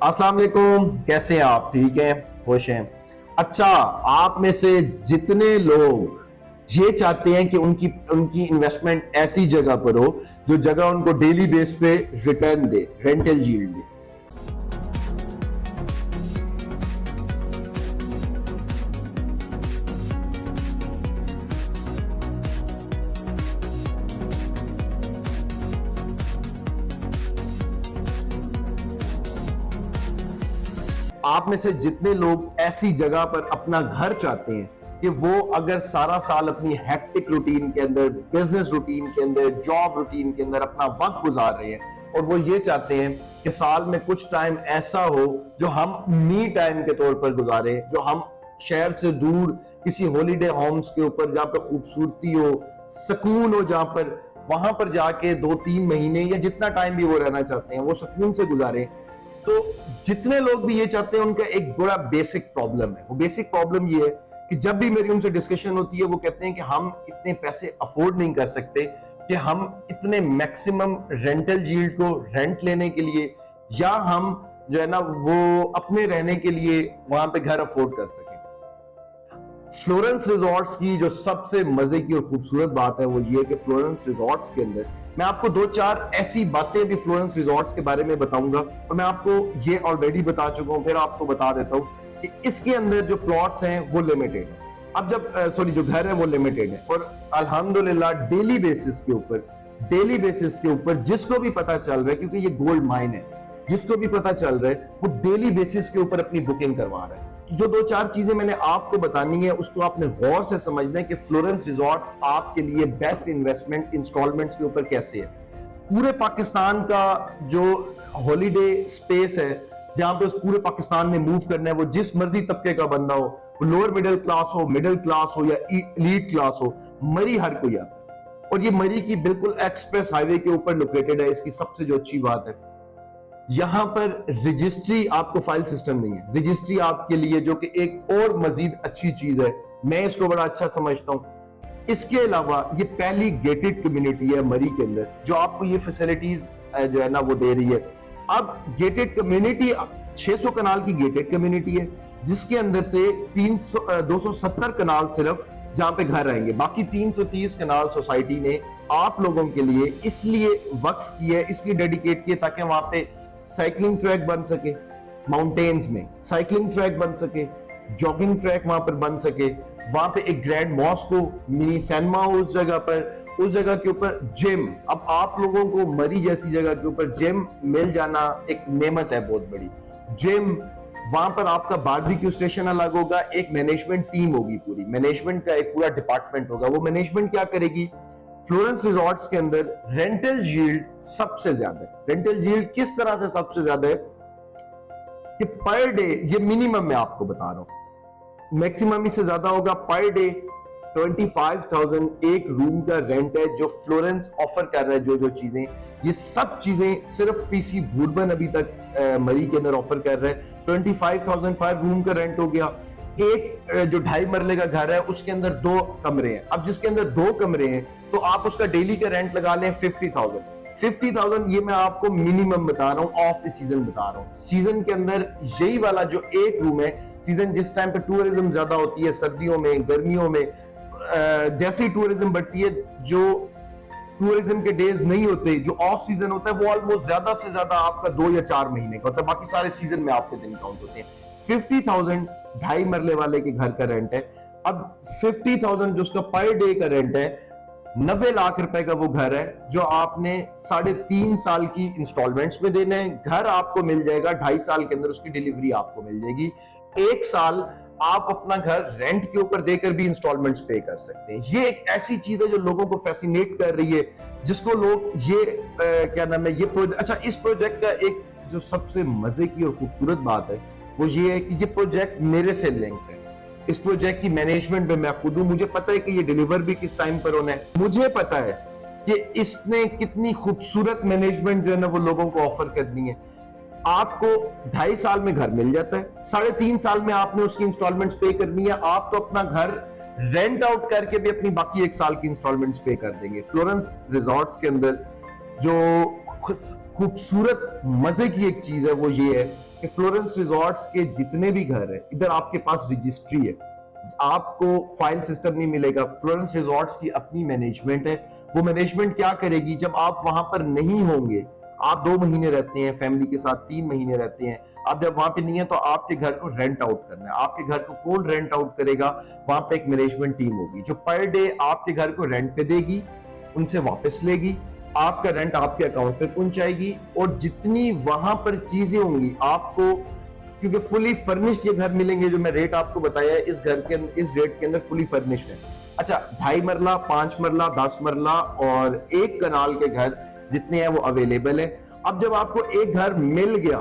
अस्सलाम वालेकुम, कैसे हैं आप? ठीक हैं, खुश हैं? अच्छा, आप में से जितने लोग ये चाहते हैं कि उनकी उनकी इन्वेस्टमेंट ऐसी जगह पर हो जो जगह उनको डेली बेस पे रिटर्न दे, रेंटल यील्ड दे। आप में से जितने लोग ऐसी जगह पर अपना घर चाहते हैं कि वो अगर सारा साल अपनी हेक्टिक रूटीन के अंदर, बिजनेस रूटीन के अंदर, जॉब रूटीन के अंदर अपना वक्त गुजार रहे हैं और वो ये चाहते हैं कि साल में कुछ टाइम ऐसा हो जो हम मी टाइम के तौर पर गुजारे, जो हम शहर से दूर किसी हॉलीडे होम्स के ऊपर जहां पर खूबसूरती हो, सुकून हो, जहां पर वहां पर जाके 2-3 महीने या जितना टाइम भी वो रहना चाहते हैं वो सुकून से गुजारे। तो जितने लोग भी ये चाहते हैं उनका एक बड़ा बेसिक प्रॉब्लम है। वो बेसिक प्रॉब्लम ये है कि जब भी मेरी उनसे डिस्कशन होती है वो कहते हैं कि हम इतने पैसे अफोर्ड नहीं कर सकते कि हम इतने मैक्सिमम रेंटल यील्ड को रेंट लेने के लिए या हम जो है ना वो अपने रहने के लिए वहां पे घर अफोर्ड कर सके। फ्लोरेंस रिजॉर्ट्स की जो सबसे मजे की और खूबसूरत बात है वो ये कि फ्लोरेंस रिजॉर्ट्स के अंदर मैं आपको 2-4 ऐसी बातें भी फ्लोरेंस रिजॉर्ट्स के बारे में बताऊंगा और मैं आपको ये ऑलरेडी बता चुका हूं, फिर आपको बता देता हूं कि इसके अंदर जो प्लॉट्स हैं वो लिमिटेड है। अब जब सॉरी जो घर है वो लिमिटेड है और अल्हम्दुलिल्लाह डेली बेसिस के ऊपर जिसको भी पता चल रहा है, क्योंकि ये गोल्ड माइन है, जिसको भी पता चल रहा है वो डेली बेसिस के ऊपर अपनी बुकिंग करवा रहा है। जो 2-4 चीजें मैंने आपको बतानी है उसको आपने गौर से समझना है कि फ्लोरेंस रिजॉर्ट्स आपके लिए बेस्ट इन्वेस्टमेंट इंस्टॉलमेंट्स के ऊपर कैसे है। पूरे पाकिस्तान का जो हॉलीडे स्पेस है जहां पे उस पूरे पाकिस्तान में मूव करना है, वो जिस मर्जी तबके का बंदा हो, वो लोअर मिडिल क्लास हो या एलीट क्लास हो, मरी हर कोई आता है। और ये मरी की बिल्कुल एक्सप्रेस हाईवे के ऊपर लोकेटेड है। इसकी सबसे जो अच्छी बात है यहां पर रजिस्ट्री, आपको फाइल सिस्टम नहीं है, रजिस्ट्री आपके लिए जो कि एक और मजीद अच्छी चीज है, मैं इसको बड़ा अच्छा समझता हूं। इसके अलावा ये पहली गेटेड कम्युनिटी है मरी के अंदर जो आपको ये फैसिलिटीज जो है ना वो दे रही है। अब गेटेड कम्युनिटी 600 कनाल की गेटेड कम्युनिटी है जिसके अंदर से 270 कनाल सिर्फ जहां पे घर रहेंगे, बाकी 330 कनाल सोसाइटी ने आप लोगों के लिए इसलिए वक्फ किया है, इसलिए डेडिकेट किया ताकि वहां पे साइकिलिंग ट्रैक बन सके, माउंटेन्स में साइकिलिंग ट्रैक बन सके, जॉगिंग ट्रैक वहां पर बन सके, वहां पे एक ग्रैंड मॉस्क हो, मिनी सिनेमा हो उस जगह पर, उस जगह के ऊपर जिम। अब आप लोगों को मरी जैसी जगह के ऊपर जिम मिल जाना एक नेमत है बहुत बड़ी। जिम, वहां पर आपका बारबेक्यू स्टेशन अलग होगा, एक मैनेजमेंट टीम होगी, पूरी मैनेजमेंट का एक पूरा डिपार्टमेंट होगा। वो मैनेजमेंट क्या करेगी? फ्लोरेंस रिजॉर्ट्स के अंदर रेंटल यील्ड सबसे ज्यादा है। रेंटल यील्ड किस तरह से सबसे ज्यादा है कि पर डे, ये मिनिमम मैं आपको बता रहा हूं, मैक्सिमम इससे ज्यादा होगा। पर डे 25,000 एक रूम का रेंट है जो फ्लोरेंस ऑफर कर रहा है। जो चीजें, ये सब चीजें सिर्फ पीसी वुडबर्न अभी तक मरी के अंदर ऑफर कर रहा है। 25,000 पर रूम का रेंट हो गया। एक जो 2.5 मरले का घर है उसके अंदर 2 कमरे हैं। अब जिसके अंदर 2 कमरे हैं तो आप उसका डेली का रेंट लगा लें 50,000। ये मैं आपको मिनिमम बता रहा हूं, ऑफ द सीजन बता रहा हूं। सीजन के अंदर यही वाला जो एक रूम है, सीजन जिस टाइम पे टूरिज्म ज्यादा होती है, सर्दियों में, गर्मियों में, जैसे ही टूरिज्म बढ़ती है, जो टूरिज्म के डेज नहीं होते, जो ऑफ सीजन होता है, वो ऑलमोस्ट ज्यादा से ज्यादा आपका 2 या 4 महीने का होता है, बाकी सारे सीजन में आपके दिन काउंट होते हैं। 50,000 2.5 मरले वाले के घर का रेंट है। अब 50,000 जो उसका पर डे का रेंट है, 90 लाख रुपए का वो घर है जो आपने 3.5 साल की इंस्टॉलमेंट्स में देना है। घर आपको मिल जाएगा 2.5 साल के अंदर, उसकी डिलीवरी आपको मिल जाएगी। 1 साल आप अपना घर रेंट के ऊपर देकर भी इंस्टॉलमेंट्स पे कर सकते हैं। ये एक ऐसी चीज है जो लोगों को फैसिनेट कर रही है, जिसको लोग ये क्या नाम है, ये अच्छा, इस प्रोजेक्ट का एक जो सबसे मजे की और खूबसूरत बात है वो ये है कि ये प्रोजेक्ट मेरे से लिंक है। इस प्रोजेक्ट की मैनेजमेंट में मैं खुद हूं। मुझे पता है कि ये डिलीवर भी किस टाइम पर होना है। मुझे पता है कि इसने कितनी खूबसूरत मैनेजमेंट जो है ना वो लोगों को ऑफर करनी है। आपको 2.5 साल में घर मिल जाता है, 3.5 साल में आपने उसकी इंस्टॉलमेंट्स पे करनी है। आप तो अपना घर रेंट आउट करके भी अपनी बाकी 1 साल की इंस्टॉलमेंट्स पे कर देंगे। फ्लोरेंस रिजॉर्ट्स के अंदर जो खूबसूरत मजे की एक चीज है वो ये है कि फ्लोरेंस रिजॉर्ट्स के जितने भी घर है, इधर आपके पास रजिस्ट्री है, आपको फाइल सिस्टम नहीं मिलेगा। फ्लोरेंस रिजॉर्ट्स की अपनी मैनेजमेंट है। वो मैनेजमेंट क्या करेगी, जब आप वहां पर नहीं होंगे, आप 2 महीने रहते हैं फैमिली के साथ, 3 महीने रहते हैं, आप जब वहां पे नहीं है तो आपके घर को रेंट आउट करना है। आपके घर को कौन रेंट आउट करेगा? वहां पे एक मैनेजमेंट टीम होगी जो पर डे आपके घर को रेंट पे देगी, उनसे वापस लेगी, आपका रेंट आपके अकाउंट पे पहुंचाएगी, और जितनी वहां पर चीजें होंगी आपको, क्योंकि फुली फर्निश्ड ये घर मिलेंगे, जो मैं रेट आपको बताया है इस घर के, इस रेट के अंदर फुली फर्निश्ड है। अच्छा, 2.5 मरला, 5 मरला, 10 मरला और 1 कनाल के घर जितने हैं वो अवेलेबल है। अब जब आपको एक घर मिल गया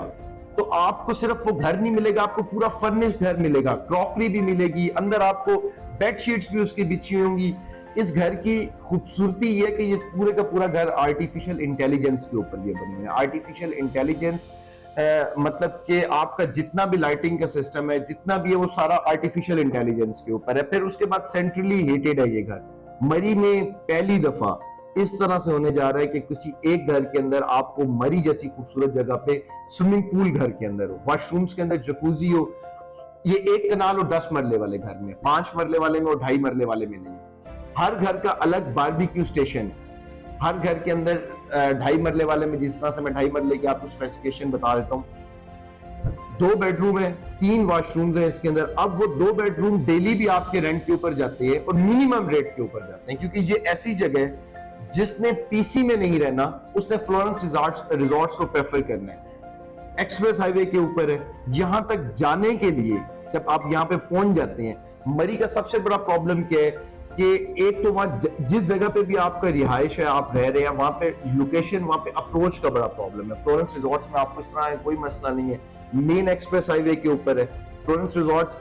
तो आपको सिर्फ वो घर नहीं मिलेगा, आपको पूरा फर्निश्ड घर मिलेगा, क्रॉकरी भी मिलेगी, अंदर आपको बेडशीट्स भी उसकी बिछी होंगी। इस घर की खूबसूरती ये कि इस पूरे का पूरा घर आर्टिफिशियल इंटेलिजेंस के ऊपर ये बनी है। आर्टिफिशियल इंटेलिजेंस मतलब कि आपका जितना भी लाइटिंग का सिस्टम है, जितना भी है, वो सारा आर्टिफिशियल इंटेलिजेंस के ऊपर है। फिर उसके बाद सेंट्रली हीटेड है ये घर। मरी में पहली दफा इस तरह से होने जा रहा है कि किसी एक घर के अंदर आपको मरी जैसी खूबसूरत जगह पे स्विमिंग पूल घर के अंदर हो, वॉशरूम्स के अंदर जकूजी हो। ये 1 कनाल और 10 मरले वाले घर में, 5 मरले वाले में और 2.5 मरले वाले में नहीं। हर घर का अलग बारबेक्यू स्टेशन, हर घर के अंदर 2.5 मरले वाले में, जिस तरह से मैं 2.5 मरले की आपको स्पेसिफिकेशन बता देता हूँ, 2 बेडरूम है, 3 वॉशरूम्स है इसके अंदर। अब वो 2 बेडरूम डेली भी आपके रेंट के ऊपर जाते हैं और मिनिमम रेट के ऊपर जाते हैं, क्योंकि ये ऐसी जगह है जिसने पीसी में नहीं रहना, उसने फ्लोरेंस रिजॉर्ट्स को प्रेफर करना है। एक्सप्रेस हाईवे के ऊपर है। यहां तक जाने के लिए जब आप यहां पे पहुंच जाते हैं, मरी का सबसे बड़ा प्रॉब्लम क्या है कि एक तो वहां जिस जगह पे भी आपका रिहाइश है, आप रह रहे हैं, वहां पे लोकेशन, वहां पे अप्रोच का बड़ा प्रॉब्लम है। फ्लोरेंस रिजॉर्ट्स में आपको इस तरह कोई मसला नहीं है, मेन एक्सप्रेस हाईवे के ऊपर है। फ्लोरेंस रिजॉर्ट्स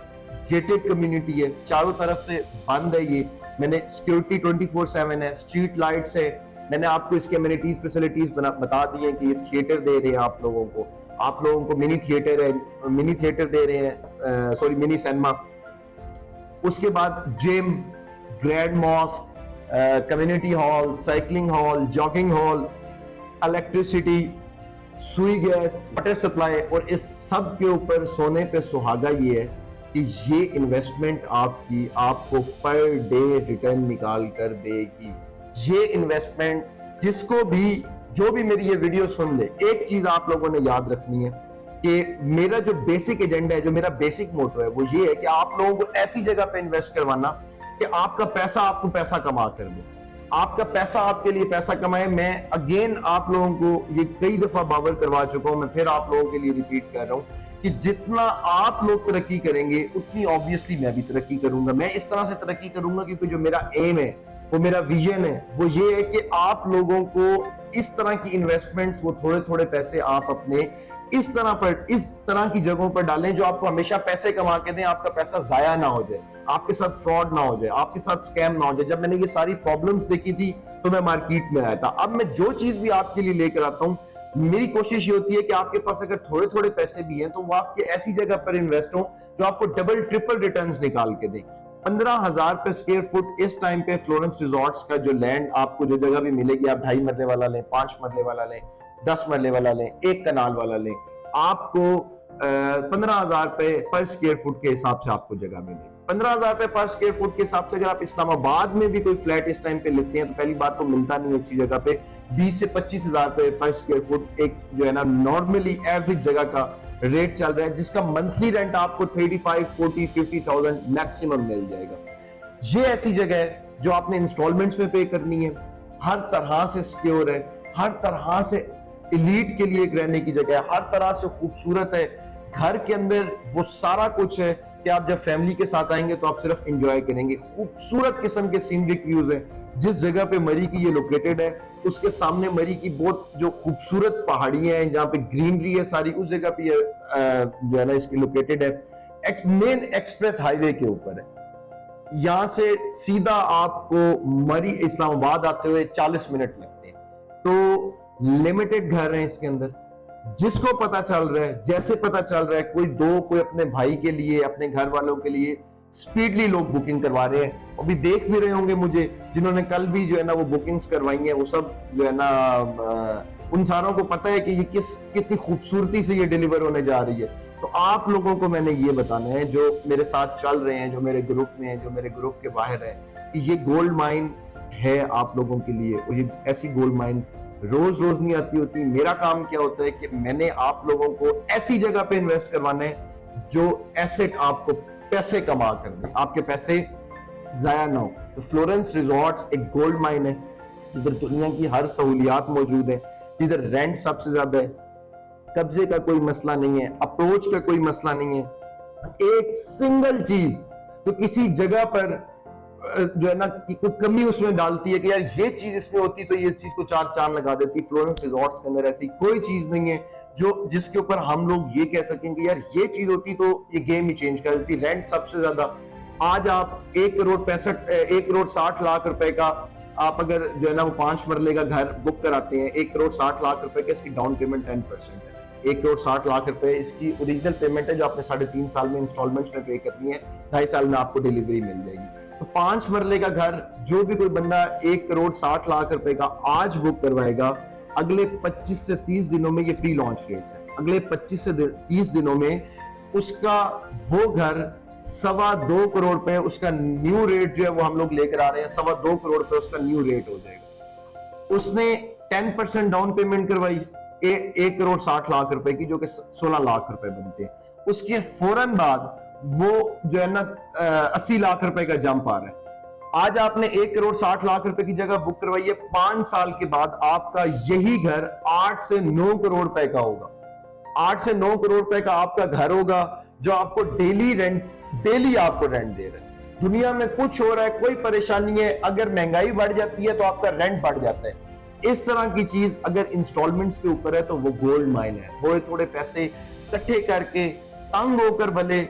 गेटेड कम्युनिटी है, चारों तरफ से बंद है ये। मैंने सिक्योरिटी 24/7 है, स्ट्रीट लाइट्स है। मैंने आपको इसके एमिनिटीज फैसिलिटीज बता दी है कि ये थिएटर दे रहे हैं आप लोगों को मिनी थिएटर है, मिनी थिएटर दे रहे हैं, सॉरी मिनी सिनेमा। उसके बाद gym, grand mask, community hall, cycling hall, jogging hall, electricity, सुई गैस, वाटर सप्लाई, और इस सब के ऊपर सोने पे सुहागा ये है कि ये इन्वेस्टमेंट आपकी आपको पर डे रिटर्न निकाल कर देगी। ये इन्वेस्टमेंट जिसको भी, जो भी मेरी ये वीडियो सुन ले, एक चीज आप लोगों ने याद रखनी है कि मेरा जो बेसिक एजेंडा है, जो मेरा बेसिक मोटो है, वो ये है कि आप लोगों को ऐसी जगह पे इन्वेस्ट करवाना कि आपका पैसा आपको पैसा कमा कर दे, आपका पैसा आपके लिए पैसा कमाए। मैं अगेन आप लोगों को ये कई दफा बावर करवा चुका हूं, मैं फिर आप लोगों के लिए रिपीट कर रहा हूं कि जितना आप लोग तरक्की करेंगे उतनी ऑब्वियसली मैं भी तरक्की करूंगा। मैं इस तरह से तरक्की करूंगा क्योंकि जो मेरा एम है, वो मेरा विजन है, वो ये है कि आप लोगों को इस तरह की इन्वेस्टमेंट्स, वो थोड़े थोड़े पैसे आप अपने इस तरह की जगहों पर डालें जो आपको हमेशा पैसे कमा के दें, आपका पैसा जाया ना हो जाए, आपके साथ फ्रॉड ना हो जाए, आपके साथ स्कैम ना हो जाए। जब मैंने ये सारी प्रॉब्लम्स देखी थी तो मैं मार्केट में आया था। अब मैं जो चीज भी आपके लिए लेकर आता हूं, मेरी कोशिश ये होती है कि आपके पास अगर थोड़े थोड़े पैसे भी हैं तो वो आपके ऐसी जगह पर इन्वेस्ट हो जो आपको डबल ट्रिपल रिटर्न्स निकाल के दे। 15,000 पे स्क्वायर फुट इस टाइम पे फ्लोरेंस रिजॉर्ट्स का जो लैंड आपको, जो जगह भी मिलेगी, आप 2.5 मरले वाला लें, 5 मरले वाला लें, 10 मरले वाला लें, 1 कनाल वाला लें, आपको 15,000 पे पर स्क्वायर फुट के हिसाब से आपको जगह मिलेगी। 15,000 पे पर स्क्वायर फुट के हिसाब से अगर आप इस्लामाबाद में भी कोई फ्लैट इस टाइम पे लेते हैं तो पहली बात तो मिलता नहीं है अच्छी जगह पे। 20 से 25,000 पे पर स्क्वायर फुट एक जो है ना नॉर्मली एवरेज जगह का रेट चल रहा है, जिसका मंथली रेंट आपको 35, 40, 50,000 मैक्सिमम मिल जाएगा। ये ऐसी जगह है जो आपने इंस्टॉलमेंट्स में पे करनी है, हर तरह से सिक्योर है, हर तरह से एलीट के लिए एक रहने की जगह है, हर तरह से खूबसूरत है। घर के अंदर वो सारा कुछ है कि आप जब फैमिली के साथ आएंगे तो आप सिर्फ एंजॉय करेंगे। खूबसूरत किस्म के सीनरिक व्यूज हैं। जिस जगह पे मरी की ये लोकेटेड है उसके सामने मरी की बहुत जो खूबसूरत पहाड़ियां हैं जहां पे ग्रीनरी है सारी, उस जगह पे ये जो है ना इसकी लोकेटेड है। मेन एक्सप्रेस हाईवे के ऊपर है। यहां से सीधा आपको मरी इस्लामाबाद आते हुए 40 मिनट लगते हैं। तो लिमिटेड घर है इसके अंदर। जिसको पता चल रहा है, जैसे पता चल रहा है, कोई अपने भाई के लिए, अपने घर वालों के लिए स्पीडली लोग बुकिंग करवा रहे हैं। अभी देख भी रहे होंगे मुझे, जिन्होंने कल भी जो है ना वो बुकिंग्स करवाई हैं, वो सब जो है ना उन सारों को पता है कि ये कितनी खूबसूरती से ये डिलीवर होने जा रही है। तो आप लोगों को मैंने ये बताना है जो मेरे साथ चल रहे हैं, जो मेरे ग्रुप में हैं, जो मेरे ग्रुप के बाहर हैं, कि ये गोल्ड माइन है आप लोगों के लिए। और ये ऐसी गोल्ड माइन रोज रोज नहीं आती होती। मेरा काम क्या होता है कि मैंने आप लोगों को ऐसी जगह पे इन्वेस्ट करवाना है जो एसेट आपको पैसे कमा कर दे, आपके पैसे जाया ना हो। तो फ्लोरेंस रिजॉर्ट्स एक गोल्ड माइन है जिधर दुनिया की हर सहूलियात मौजूद है, जिधर रेंट सबसे ज्यादा है, कब्जे का कोई मसला नहीं है, अप्रोच का कोई मसला नहीं है। एक सिंगल चीज जो किसी जगह पर जो है ना कि कोई कमी उसमें डालती है कि यार ये चीज इसमें होती तो ये चीज को चार चांद लगा देती, फ्लोरेंस रिजॉर्ट्स के अंदर ऐसी कोई चीज नहीं है जो जिसके ऊपर हम लोग ये कह सकेंगे यार ये चीज होती तो ये गेम ही चेंज कर देती। रेंट सबसे ज्यादा, आज आप 1,60,00,000 रुपए का आप अगर जो है ना वो 5 मरले का घर बुक कराते हैं, 1,60,00,000 रुपए का इसकी डाउन पेमेंट 10% है। 1,60,00,000 रुपए इसकी ओरिजिनल पेमेंट है जो आपने 3.5 साल में इंस्टॉलमेंट्स में पे करनी है, 2.5 साल में आपको डिलीवरी मिल जाएगी। तो 5 मरले का घर जो भी कोई बंदा 1,60,00,000 रुपए का आज बुक करवाएगा, अगले 25 से 30 दिनों में, ये प्री लॉन्च रेट्स है, अगले 25 से 30 दिनों में उसका वो घर 2.25 करोड़ रुपए, उसका न्यू रेट जो है वो हम लोग लेकर आ रहे हैं, 2.25 करोड़ रुपए उसका न्यू रेट हो जाएगा। उसने 10% डाउन पेमेंट करवाई 1,60,00,000 रुपए की, जो कि 16 लाख रुपए बनते हैं। उसके फौरन बाद वो जो है ना 80 लाख रुपए का जंप आ रहा है। आज आपने 1,60,00,000 रुपए की जगह बुक करवाई है, 5 साल के बाद आपका यही घर 8 से 9 करोड़ रुपए का होगा। 8 से 9 करोड़ रुपए का आपका घर होगा जो आपको डेली आपको रेंट दे रहा है। दुनिया में कुछ हो रहा है, कोई परेशानी है, अगर महंगाई बढ़ जाती है तो आपका रेंट बढ़ जाता है। इस तरह की चीज अगर इंस्टॉलमेंट्स के ऊपर है तो वो गोल्ड माइन है। वो थोड़े पैसे इकट्ठे करके तंग होकर भले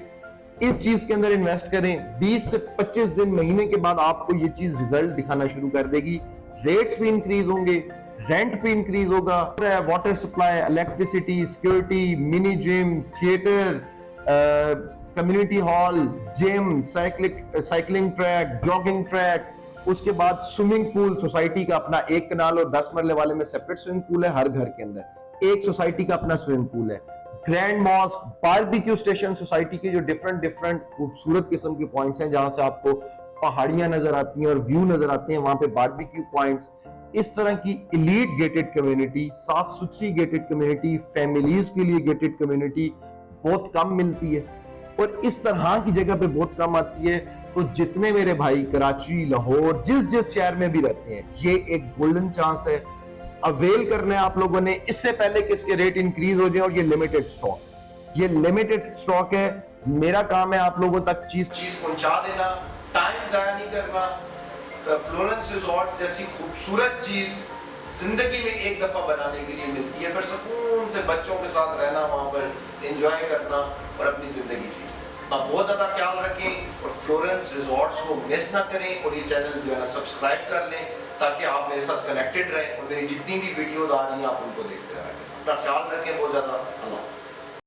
इस चीज के अंदर इन्वेस्ट करें, 20 से 25 दिन महीने के बाद आपको ये चीज रिजल्ट दिखाना शुरू कर देगी। रेट्स भी इंक्रीज होंगे, रेंट भी इंक्रीज होगा, water supply, electricity, security, mini gym, theatre, community hall, gym, cycling track, jogging track, उसके बाद स्विमिंग पूल, सोसाइटी का अपना 1 कनाल और 10 मरले वाले में सेपरेट स्विमिंग पूल है, हर घर के अंदर एक सोसाइटी का अपना स्विमिंग पूल है। Grand mask, barbecue station, society के जो डिफरेंट खूबसूरत किस्म के पॉइंट्स हैं जहां से आपको पहाड़ियां नजर आती हैं और व्यू नजर आते हैं, वहां पे बारबेक्यू पॉइंट्स। इस तरह की एलीट गेटेड कम्युनिटी, साफ सुथरी गेटेड कम्युनिटी, फैमिलीज के लिए गेटेड कम्युनिटी बहुत कम मिलती है और इस तरह की जगह पे बहुत कम आती है। तो जितने मेरे भाई कराची, लाहौर, जिस शहर में भी रहते हैं, ये एक गोल्डन चांस है, अवेल करना है आप लोगों ने, इससे पहले कि इसके रेट इंक्रीज हो जाए। और ये लिमिटेड स्टॉक है। मेरा काम है आप लोगों तक चीज पहुंचा देना, टाइम जाया नहीं करना। फ्लोरेंस रिजॉर्ट्स जैसी खूबसूरत चीज जिंदगी में एक दफा बनाने के लिए मिलती है, फिर सुकून से बच्चों के साथ रहना, वहां पर एंजॉय करना और अपनी जिंदगी जीना। आप बहुत ज्यादा ख्याल रखें और फ्लोरेंस रिजॉर्ट्स को मिस ना करें और ये चैनल जो है ना सब्सक्राइब कर लें ताकि आप मेरे साथ कनेक्टेड रहें और मेरी जितनी भी वीडियोज आ रही हैं आप उनको देखते रहें। अपना ख्याल रखें बहुत ज्यादा। अल्लाह।